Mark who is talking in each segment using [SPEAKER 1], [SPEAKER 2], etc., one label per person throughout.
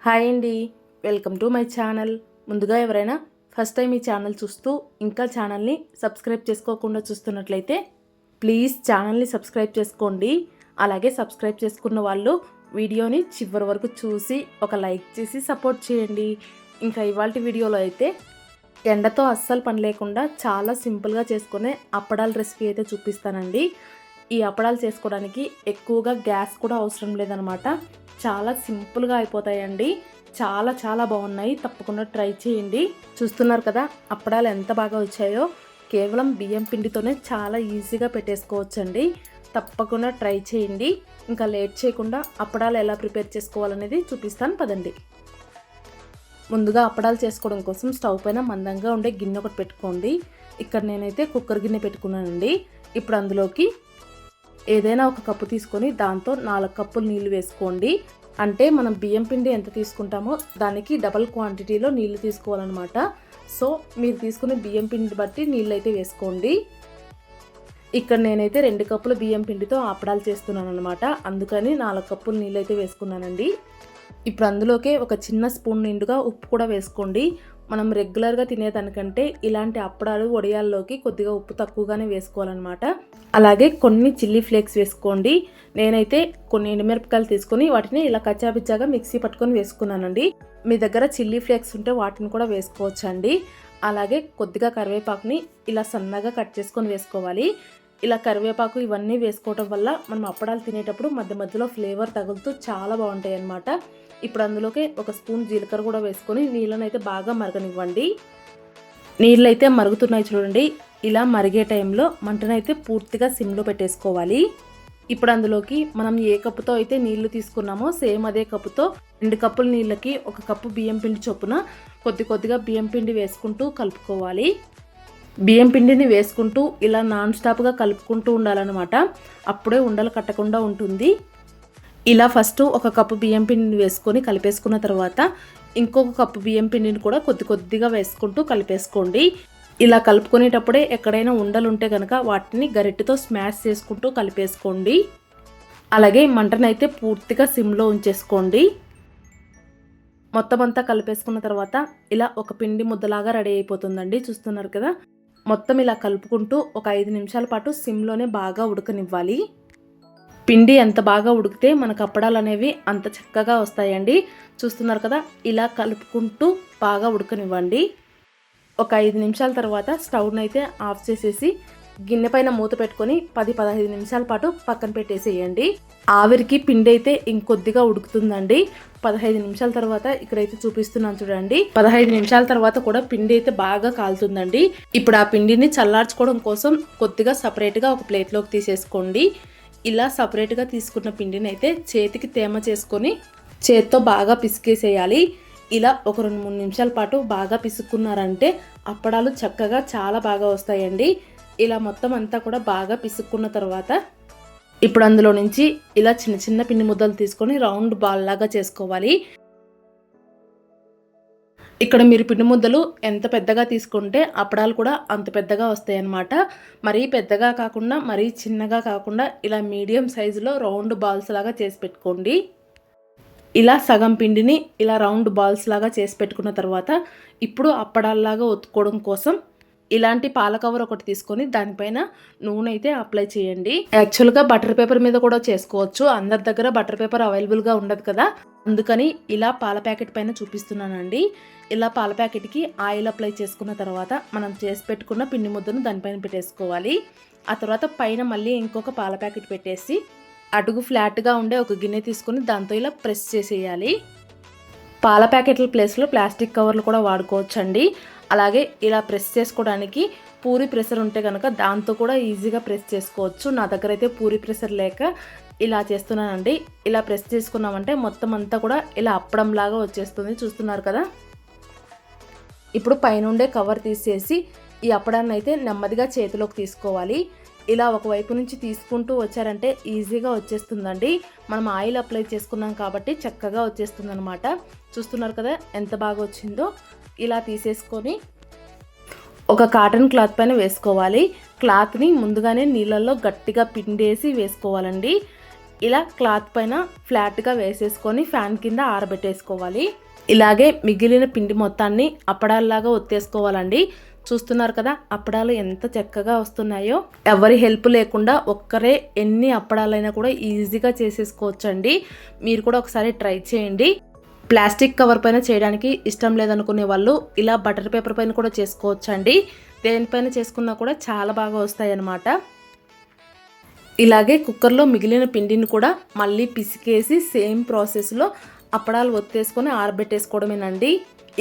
[SPEAKER 1] Hi అండి, welcome to my channel. ముందుగా ఎవరైనా ఫస్ట్ టైం ఈ ఛానల్ చూస్తూ ఇంకా ఛానల్ని సబ్స్క్రైబ్ చేసుకోకుండా చూస్తున్నట్లయితే ప్లీజ్ ఛానల్ని సబ్స్క్రైబ్ చేసుకోండి. అలాగే సబ్స్క్రైబ్ చేసుకున్న వాళ్ళు వీడియోని చివరి వరకు చూసి ఒక లైక్ చేసి సపోర్ట్ చేయండి. ఇంకా ఇవాల్టి వీడియోలో అయితే ఎండతో అస్సలు పని లేకుండా చాలా సింపుల్గా చేసుకునే అప్పడాల రెసిపీ అయితే చూపిస్తానండి. ఈ అప్పడాలు చేసుకోవడానికి ఎక్కువగా గ్యాస్ కూడా అవసరం లేదనమాట. చాలా సింపుల్గా అయిపోతాయండి. చాలా చాలా బాగున్నాయి, తప్పకుండా ట్రై చేయండి. చూస్తున్నారు కదా అప్పడాలు ఎంత బాగా వచ్చాయో. కేవలం బియ్యం పిండితోనే చాలా ఈజీగా పెట్టేసుకోవచ్చండి. తప్పకుండా ట్రై చేయండి. ఇంకా లేట్ చేయకుండా అప్పడాలు ఎలా ప్రిపేర్ చేసుకోవాలనేది చూపిస్తాను పదండి. ముందుగా అప్పడాలు చేసుకోవడం కోసం స్టవ్ పైన మందంగా ఉండే గిన్నె ఒకటి పెట్టుకోండి. ఇక్కడ నేనైతే కుక్కర్ గిన్నె పెట్టుకున్నానండి. ఇప్పుడు అందులోకి ఏదైనా ఒక కప్పు తీసుకొని దాంతో 4 కప్పులు నీళ్ళు వేసుకోండి. అంటే మనం బియ్యం పిండి ఎంత తీసుకుంటామో దానికి డబల్ క్వాంటిటీలో నీళ్ళు తీసుకోవాలన్నమాట. సో మీరు తీసుకునే బియ్యం పిండి బట్టి నీళ్ళు అయితే వేసుకోండి. ఇక్కడ నేనైతే 2 కప్పుల బియ్యం పిండితో అప్పడాలు చేస్తున్నాను అనమాట. అందుకని 4 కప్పులు నీళ్ళు అయితే వేసుకున్నానండి. ఇప్పుడు అందులోకే ఒక చిన్న స్పూన్ నిండుగా ఉప్పు కూడా వేసుకోండి. మనం రెగ్యులర్గా తినేదానికంటే ఇలాంటి అప్పడాలు వడియాల్లోకి కొద్దిగా ఉప్పు తక్కువగానే వేసుకోవాలన్నమాట. అలాగే కొన్ని చిల్లీ ఫ్లేక్స్ వేసుకోండి. నేనైతే కొన్ని ఎండుమిరపకాయలు తీసుకొని వాటిని ఇలా కచ్చాపిచ్చాగా మిక్సీ పట్టుకొని వేసుకున్నానండి. మీ దగ్గర చిల్లీ ఫ్లేక్స్ ఉంటే వాటిని కూడా వేసుకోవచ్చండి. అలాగే కొద్దిగా కరివేపాకుని ఇలా సన్నగా కట్ చేసుకొని వేసుకోవాలి. ఇలా కరివేపాకు ఇవన్నీ వేసుకోవటం వల్ల మనం అప్పడాలు తినేటప్పుడు మధ్య మధ్యలో ఫ్లేవర్ తగులుతూ చాలా బాగుంటాయి అన్నమాట. ఇప్పుడు అందులోకి ఒక స్పూన్ జీలకర్ర కూడా వేసుకొని నీళ్ళని అయితే బాగా మరగనివ్వండి. నీళ్ళు అయితే మరుగుతున్నాయి చూడండి. ఇలా మరిగే టైంలో మంటనైతే పూర్తిగా సిమ్లో పెట్టేసుకోవాలి. ఇప్పుడు అందులోకి మనం ఏ కప్పుతో అయితే నీళ్లు తీసుకున్నామో సేమ్ అదే కప్పుతో 2 కప్పుల నీళ్ళకి 1 కప్పు బియ్యం పిండి చొప్పున కొద్దిగా బియ్యం పిండి వేసుకుంటూ కలుపుకోవాలి. బియ్యం పిండిని వేసుకుంటూ ఇలా నాన్ స్టాప్గా కలుపుకుంటూ ఉండాలన్నమాట. అప్పుడే ఉండలు కట్టకుండా ఉంటుంది. ఇలా ఫస్ట్ 1 కప్పు బియ్యం పిండిని వేసుకొని కలిపేసుకున్న తర్వాత ఇంకొక కప్పు బియ్యం పిండిని కూడా కొద్దిగా వేసుకుంటూ కలిపేసుకోండి. ఇలా కలుపుకునేటప్పుడే ఎక్కడైనా ఉండలు ఉంటే కనుక వాటిని గరిటెతో స్మాష్ చేసుకుంటూ కలిపేసుకోండి. అలాగే మంటనైతే పూర్తిగా సిమ్లో ఉంచేసుకోండి. మొత్తం అంతా కలిపేసుకున్న తర్వాత ఇలా ఒక పిండి ముద్దలాగా రెడీ అయిపోతుందండి. చూస్తున్నారు కదా. మొత్తం ఇలా కలుపుకుంటూ ఒక 5 నిమిషాల పాటు సిమ్లోనే బాగా ఉడకనివ్వాలి. పిండి ఎంత బాగా ఉడికితే మనకు అప్పడాలు అనేవి అంత చక్కగా వస్తాయండి. చూస్తున్నారు కదా. ఇలా కలుపుకుంటూ బాగా ఉడకనివ్వండి. ఒక 5 నిమిషాల తర్వాత స్టవ్ని అయితే ఆఫ్ చేసేసి గిన్నె పైన మూత పెట్టుకొని 10-15 నిమిషాల పాటు పక్కన పెట్టేసేయండి. ఆవిరికి పిండి అయితే ఇంకొద్దిగా ఉడుకుతుందండి. 15 నిమిషాల తర్వాత ఇక్కడైతే చూపిస్తున్నాను చూడండి. 15 నిమిషాల తర్వాత కూడా పిండి అయితే బాగా కాలుతుందండి. ఇప్పుడు ఆ పిండిని చల్లార్చుకోవడం కోసం కొద్దిగా సపరేట్గా ఒక ప్లేట్లోకి తీసేసుకోండి. ఇలా సపరేట్గా తీసుకున్న పిండిని అయితే చేతికి తేమ చేసుకొని చేత్తో బాగా పిసికేసేయాలి. ఇలా ఒక 2-3 నిమిషాల పాటు బాగా పిసుక్కున్నారంటే అప్పడాలు చక్కగా చాలా బాగా వస్తాయండి. ఇలా మొత్తం అంతా కూడా బాగా పిసుక్కున్న తర్వాత ఇప్పుడు అందులో నుంచి ఇలా చిన్న చిన్న పిండి ముద్దలు తీసుకొని రౌండ్ బాల్ లాగా చేసుకోవాలి. ఇక్కడ మీరు పిండి ముద్దలు ఎంత పెద్దగా తీసుకుంటే అప్పడాలు కూడా అంత పెద్దగా వస్తాయి అన్నమాట. మరీ పెద్దగా కాకుండా మరీ చిన్నగా కాకుండా ఇలా మీడియం సైజులో రౌండ్ బాల్స్ లాగా చేసి పెట్టుకోండి. ఇలా సగం పిండిని ఇలా రౌండ్ బాల్స్ లాగా చేసి పెట్టుకున్న తర్వాత ఇప్పుడు అప్పడాల్లాగా ఒత్తుకోవడం కోసం ఇలాంటి పాల కవర్ ఒకటి తీసుకొని దానిపైన నూనె అయితే అప్లై చేయండి. యాక్చువల్గా బటర్ పేపర్ మీద కూడా చేసుకోవచ్చు. అందరి దగ్గర బటర్ పేపర్ అవైలబుల్గా ఉండదు కదా. అందుకని ఇలా పాల ప్యాకెట్ పైన చూపిస్తున్నానండి. ఇలా పాల ప్యాకెట్కి ఆయిల్ అప్లై చేసుకున్న తర్వాత మనం చేసి పెట్టుకున్న పిండి ముద్దను దానిపైన పెట్టేసుకోవాలి. ఆ తర్వాత పైన మళ్ళీ ఇంకొక పాల ప్యాకెట్ పెట్టేసి అడుగు ఫ్లాట్గా ఉండే ఒక గిన్నె తీసుకొని దాంతో ఇలా ప్రెస్ చేసేయాలి. పాల ప్యాకెట్ల ప్లేస్లో ప్లాస్టిక్ కవర్లు కూడా వాడుకోవచ్చండి. అలాగే ఇలా ప్రెస్ చేసుకోవడానికి పూరి ప్రెషర్ ఉంటే కనుక దాంతో కూడా ఈజీగా ప్రెస్ చేసుకోవచ్చు. నా దగ్గర అయితే పూరి ప్రెషర్ లేక ఇలా చేస్తున్నానండి. ఇలా ప్రెస్ చేసుకున్నామంటే మొత్తం అంతా కూడా ఇలా అప్పడంలాగా వచ్చేస్తుంది. చూస్తున్నారు కదా. ఇప్పుడు పైనుండే కవర్ తీసేసి ఈ అప్పడాన్ని అయితే నెమ్మదిగా చేతిలోకి తీసుకోవాలి. ఇలా ఒకవైపు నుంచి తీసుకుంటూ వచ్చారంటే ఈజీగా వచ్చేస్తుందండి. మనం ఆయిల్ అప్లై చేసుకున్నాం కాబట్టి చక్కగా వచ్చేస్తుంది అనమాట. చూస్తున్నారు కదా ఎంత బాగా వచ్చిందో. ఇలా తీసేసుకొని ఒక కాటన్ క్లాత్ పైన వేసుకోవాలి. క్లాత్ని ముందుగానే నీళ్ళల్లో గట్టిగా పిండేసి వేసుకోవాలండి. ఇలా క్లాత్ పైన ఫ్లాట్గా వేసేసుకొని ఫ్యాన్ కింద ఆరబెట్టేసుకోవాలి. ఇలాగే మిగిలిన పిండి మొత్తాన్ని అప్పడాల్లాగా ఒత్తేసుకోవాలండి. చూస్తున్నారు కదా అప్పడాలు ఎంత చక్కగా వస్తున్నాయో. ఎవరి హెల్ప్ లేకుండా ఒక్కరే ఎన్ని అప్పడాలైనా కూడా ఈజీగా చేసేసుకోవచ్చండి. మీరు కూడా ఒకసారి ట్రై చేయండి. ప్లాస్టిక్ కవర్ పైన చేయడానికి ఇష్టం లేదనుకునే వాళ్ళు ఇలా బటర్ పేపర్ పైన కూడా చేసుకోవచ్చండి. దేనిపైన చేసుకున్నా కూడా చాలా బాగా వస్తాయి అన్నమాట. ఇలాగే కుక్కర్లో మిగిలిన పిండిని కూడా మళ్ళీ పిసికేసి సేమ్ ప్రాసెస్లో అప్పడాలు ఒత్తేసుకొని ఆరబెట్టేసుకోవడమేనండి.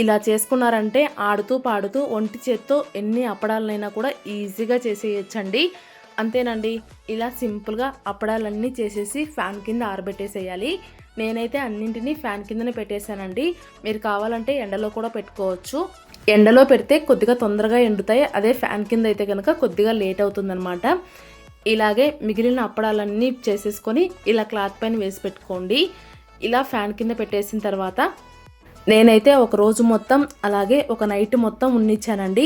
[SPEAKER 1] ఇలా చేసుకున్నారంటే ఆడుతూ పాడుతూ ఒంటి చేత్తో ఎన్ని అప్పడాలైనా కూడా ఈజీగా చేసేయచ్చండి. అంతేనండి, ఇలా సింపుల్గా అప్పడాలన్నీ చేసేసి ఫ్యాన్ కింద ఆరబెట్టేసేయాలి. నేనైతే అన్నింటినీ ఫ్యాన్ కిందనే పెట్టేశానండి. మీరు కావాలంటే ఎండలో కూడా పెట్టుకోవచ్చు. ఎండలో పెడితే కొద్దిగా తొందరగా ఎండుతాయి. అదే ఫ్యాన్ కింద అయితే కనుక కొద్దిగా లేట్ అవుతుందన్నమాట. ఇలాగే మిగిలిన అప్పడాలన్నీ చేసేసుకొని ఇలా క్లాత్ పైన వేసి పెట్టుకోండి. ఇలా ఫ్యాన్ కింద పెట్టేసిన తర్వాత నేనైతే ఒక రోజు మొత్తం అలాగే ఒక నైట్ మొత్తం ఉన్నిచ్చానండి.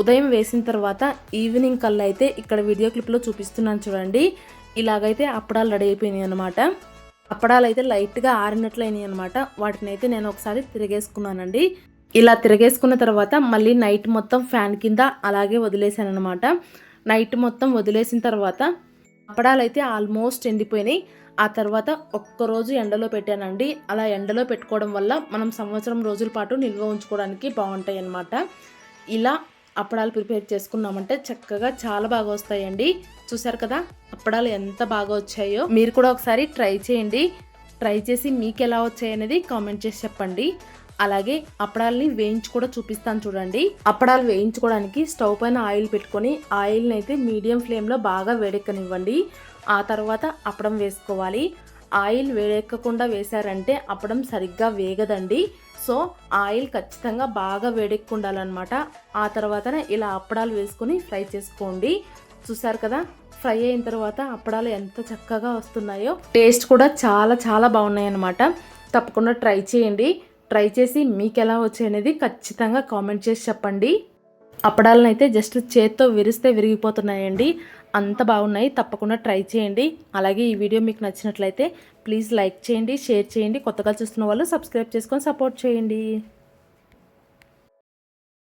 [SPEAKER 1] ఉదయం వేసిన తర్వాత ఈవినింగ్ కల్లా అయితే ఇక్కడ వీడియో క్లిప్లో చూపిస్తున్నాను చూడండి. ఇలాగైతే అప్పడాలు రెడీ అయిపోయినాయి అనమాట. అప్పడాలు అయితే లైట్గా ఆరినట్లు అయినాయి అనమాట. వాటిని అయితే నేను ఒకసారి తిరిగేసుకున్నానండి. ఇలా తిరిగేసుకున్న తర్వాత మళ్ళీ నైట్ మొత్తం ఫ్యాన్ కింద అలాగే వదిలేసాను అనమాట. నైట్ మొత్తం వదిలేసిన తర్వాత అప్పడాలు అయితే ఆల్మోస్ట్ ఎండిపోయినాయి. ఆ తర్వాత ఒక్కరోజు ఎండలో పెట్టానండి. అలా ఎండలో పెట్టుకోవడం వల్ల మనం సంవత్సరం రోజుల పాటు నిల్వ ఉంచుకోవడానికి బాగుంటాయి అన్నమాట. ఇలా అప్పడాలు ప్రిపేర్ చేసుకున్నామంటే చక్కగా చాలా బాగా వస్తాయండి. చూసారు కదా అప్పడాలు ఎంత బాగా వచ్చాయో. మీరు కూడా ఒకసారి ట్రై చేయండి. ట్రై చేసి మీకు ఎలా వచ్చాయి అనేది కామెంట్ చేసి చెప్పండి. అలాగే అప్పడాలని వేయించి కూడా చూపిస్తాను చూడండి. అప్పడాలు వేయించుకోవడానికి స్టవ్ పైన ఆయిల్ పెట్టుకొని ఆయిల్ని అయితే మీడియం ఫ్లేమ్లో బాగా వేడెక్కనివ్వండి. ఆ తర్వాత అప్పడం వేసుకోవాలి. ఆయిల్ వేడెక్కకుండా వేశారంటే అప్పడం సరిగ్గా వేగదండి. సో ఆయిల్ ఖచ్చితంగా బాగా వేడెక్కి ఉండాలన్నమాట. ఆ తర్వాతనే ఇలా అప్పడాలు వేసుకొని ఫ్రై చేసుకోండి. చూసారు కదా ఫ్రై అయిన తర్వాత అప్పడాలు ఎంత చక్కగా వస్తున్నాయో. టేస్ట్ కూడా చాలా చాలా బాగున్నాయి అన్నమాట. తప్పకుండా ట్రై చేయండి. ట్రై చేసి మీకు ఎలా వచ్చాయనేది ఖచ్చితంగా కామెంట్ చేసి చెప్పండి. అప్పడాలను అయితే జస్ట్ చేత్తో విరిస్తే విరిగిపోతున్నాయండి. అంత బాగున్నాయి. తప్పకుండా ట్రై చేయండి. అలాగే ఈ వీడియో మీకు నచ్చినట్లయితే ప్లీజ్ లైక్ చేయండి, షేర్ చేయండి. కొత్తగా చూస్తున్న వాళ్ళు సబ్స్క్రైబ్ చేసుకొని సపోర్ట్ చేయండి.